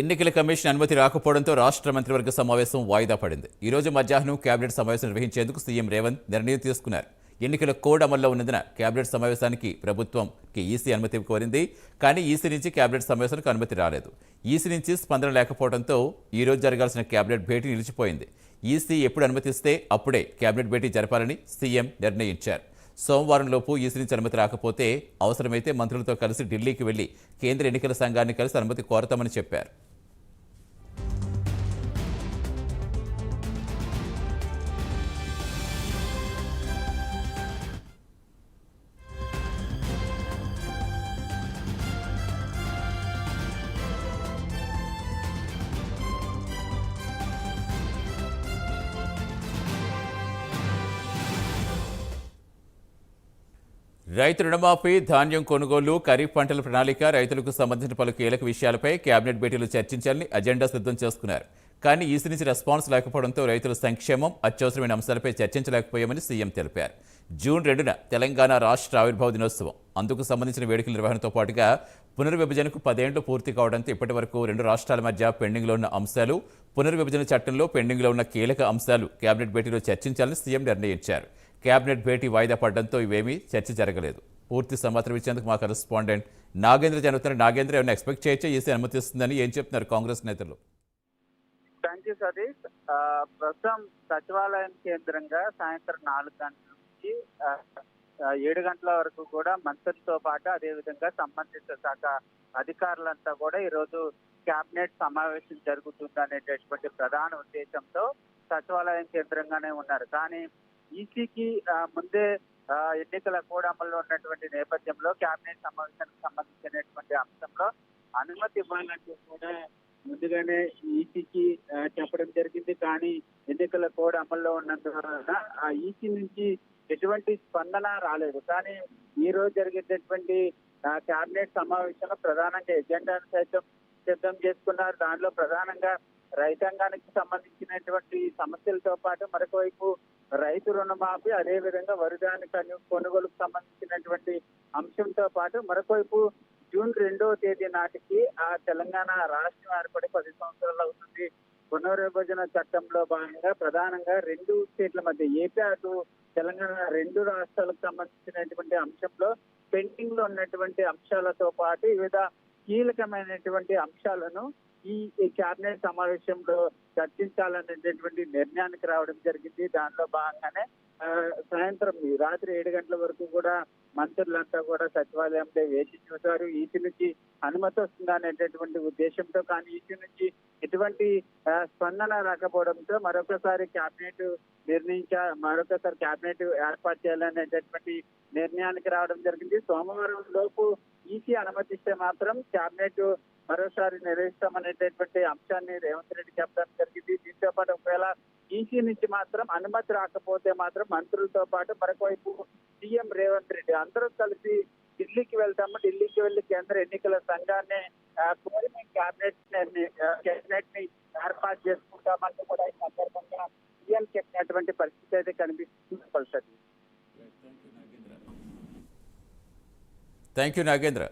ఎన్నికల కమిషన్ అనుమతి రాకపోవడంతో రాష్ట్ర మంత్రివర్గ సమావేశం వాయిదా పడింది. ఈ రోజు మధ్యాహ్నం కేబినెట్ సమావేశం నిర్వహించేందుకు సీఎం రేవంత్ నిర్ణయం తీసుకున్నారు. ఎన్నికల కోడ్ అమల్లో ఉన్నందున కేబినెట్ సమావేశానికి ప్రభుత్వంకి ఈసీ అనుమతి కోరింది. కానీ ఈసీ నుంచి కేబినెట్ సమావేశానికి అనుమతి రాలేదు. ఈసీ నుంచి స్పందన లేకపోవడంతో ఈ రోజు జరగాల్సిన కేబినెట్ భేటీ నిలిచిపోయింది. ఈసీ ఎప్పుడు అనుమతిస్తే అప్పుడే కేబినెట్ భేటీ జరపాలని సీఎం నిర్ణయించారు. సోమవారంలోపు ఈసీ నుంచి అనుమతి రాకపోతే అవసరమైతే మంత్రులతో కలిసి ఢిల్లీకి వెళ్లి కేంద్ర ఎన్నికల సంఘాన్ని కలిసి అనుమతి కోరతామని చెప్పారు. రైతు రుణమాఫీ, ధాన్యం కొనుగోలు, ఖరీఫ్ పంటల ప్రణాళిక, రైతులకు సంబంధించిన పలు కీలక విషయాలపై కేబినెట్ భేటీలు చర్చించాలని అజెండా సిద్ధం చేసుకున్నారు. కానీ ఈసీ నుంచి రెస్పాన్స్ లేకపోవడంతో రైతుల సంక్షేమం, అత్యవసరమైన అంశాలపై చర్చించలేకపోయామని సీఎం తెలిపారు. జూన్ 2న తెలంగాణ రాష్ట్ర ఆవిర్భావ దినోత్సవం. అందుకు సంబంధించిన వేడుకల నిర్వహణతో పాటుగా పునర్విభజనకు 10 ఏళ్లు పూర్తి కావడంతో ఇప్పటి వరకు 2 రాష్ట్రాల మధ్య పెండింగ్లో ఉన్న అంశాలు, పునర్విభజన చట్టంలో పెండింగ్లో ఉన్న కీలక అంశాలు కేబినెట్ భేటీలో చర్చించాలని సీఎం నిర్ణయించారు. కేబినెట్ భేటీ వాయిదా పడడంతో ఇవేమీ చర్చ జరగలేదు. పూర్తి సమాచారం ఇచ్చేందుకు మా కరెస్పాండెంట్ నాగేంద్ర జరుగుతున్నారు. నాగేంద్ర ఏమైనా ఎక్స్పెక్ట్ చేయొచ్చా ఈసీ అనుమతిస్తుందని ఏం చెప్తున్నారు కాంగ్రెస్ నేతలు? Thank you Satish. ప్రస్తుతం సచివాలయం కేంద్రంగా సాయంత్రం 4 గంటల నుంచి 7 గంటల వరకు కూడా మంత్రులతో పాటు అదేవిధంగా సంబంధిత శాఖ అధికారులంతా కూడా ఈరోజు కేబినెట్ సమావేశం జరుగుతుంది అనేటటువంటి ప్రధాన ఉద్దేశంతో సచివాలయం కేంద్రంగానే ఉన్నారు. కానీ ఈసీకి ముందే ఎన్నికల కోడ్ అమల్లో ఉన్నటువంటి నేపథ్యంలో కేబినెట్ సమావేశానికి సంబంధించినటువంటి అంశంలో అనుమతి ఇవ్వాలంటూ కూడా ముందుగానే ఈసీకి చెప్పడం జరిగింది. కానీ ఎన్నికల కోడ్ అమల్లో ఉన్నందువలన ఆ ఈసీ నుంచి ఎటువంటి స్పందన రాలేదు. కానీ ఈ రోజు జరిగేటటువంటి కేబినెట్ సమావేశంలో ప్రధానంగా ఎజెండాను సైతం సిద్ధం చేసుకున్నారు. దానిలో ప్రధానంగా రైతాంగానికి సంబంధించినటువంటి సమస్యలతో పాటు మరొక వైపు రైతు రుణమాఫీ, అదేవిధంగా వరిధాన్య కొనుగోలుకు సంబంధించినటువంటి అంశంతో పాటు మరొక వైపు జూన్ 2వ తేదీ నాటికి ఆ తెలంగాణ రాష్ట్రం ఏర్పడి 10 సంవత్సరాలు అవుతుంది. పునర్విభజన చట్టంలో భాగంగా ప్రధానంగా 2 స్టేట్ల మధ్య ఏపీ అటు తెలంగాణ 2 రాష్ట్రాలకు సంబంధించినటువంటి అంశంలో పెండింగ్ లో ఉన్నటువంటి అంశాలతో పాటు వివిధ కీలకమైనటువంటి అంశాలను ఈ కేబినెట్ సమావేశంలో చర్చించాలనేటటువంటి నిర్ణయానికి రావడం జరిగింది. దానిలో భాగంగానే సాయంత్రం రాత్రి 7 గంటల వరకు కూడా మంత్రులంతా కూడా సచివాలయంలో వేచి చూశారు. ఈసీ నుంచి అనుమతి వస్తుందా అనేటటువంటి ఉద్దేశంతో. కానీ ఈసీ నుంచి ఎటువంటి స్పందన రాకపోవడంతో మరొకసారి కేబినెట్ ఏర్పాటు చేయాలనేటటువంటి నిర్ణయానికి రావడం జరిగింది. సోమవారం లోపు ఈసీ అనుమతిస్తే మాత్రం కేబినెట్ మరోసారి నిర్వహిస్తామనేటటువంటి అంశాన్ని రేవంత్ రెడ్డి చెప్పడం జరిగింది. దీంతో పాటు ఒకవేళ ఈసీ నుంచి మాత్రం అనుమతి రాకపోతే మాత్రం మంత్రులతో పాటు మరొకవైపు సీఎం రేవంత్ రెడ్డి అందరూ కలిసి ఢిల్లీకి వెళ్తాము, ఢిల్లీకి వెళ్లి కేంద్ర ఎన్నికల సంఘాన్ని కోరి మేము కేబినెట్ ని ఏర్పాటు చేసుకుంటామంటూ కూడా ఈ సందర్భంగా సీఎం చెప్పినటువంటి పరిస్థితి అయితే కనిపిస్తుంది. Thank you Nagendra.